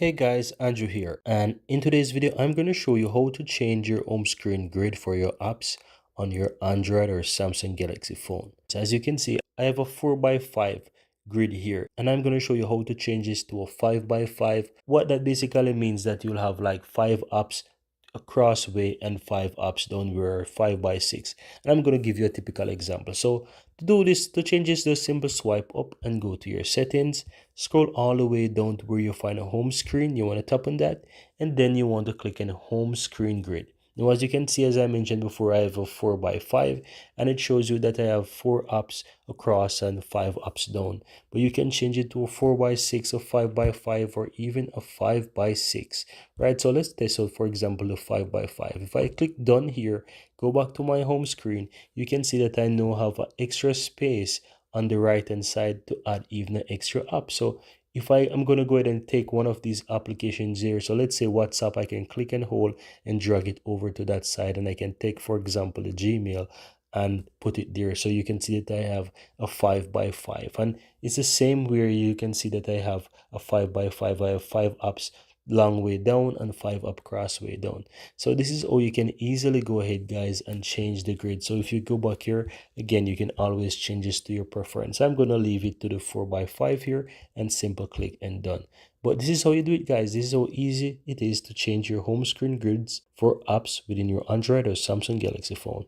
Hey guys, Andrew here, and in today's video I'm going to show you how to change your home screen grid for your apps on your Android or Samsung Galaxy phone. So as you can see, I have a 4 by 5 grid here, and I'm going to show you how to change this to a 5 by 5. What that basically means that you'll have like 5 apps across way and 5 apps down where 5 by 6. And I'm going to give you a typical example. So to do this, to change this, just simple swipe up and go to your settings. Scroll all the way down to where you find a home screen. You want to tap on that, and then you want to click on home screen grid. Now, as you can see, as I mentioned before, I have a 4 by 5, and it shows you that I have 4 apps across and 5 apps down. But you can change it to a 4 by 6, a 5 by 5, or even a 5 by 6. Right, so let's test out, for example, the 5 by 5. If I click done here, go back to my home screen, you can see that I now have an extra space on the right hand side to add even an extra app. So if I'm going to go ahead and take one of these applications here, so let's say WhatsApp, I can click and hold and drag it over to that side, and I can take, for example, the Gmail and put it there. So you can see that I have a 5 by 5, and it's the same where you can see that I have a 5 by 5. I have 5 apps long way down and 5 up cross way down. So this is how you can easily go ahead, guys, and change the grid. So if you go back here again, you can always change this to your preference. I'm going to leave it to the 4 by 5 here and simple click and done. But this is how you do it, guys. This is how easy it is to change your home screen grids for apps within your Android or Samsung Galaxy phone.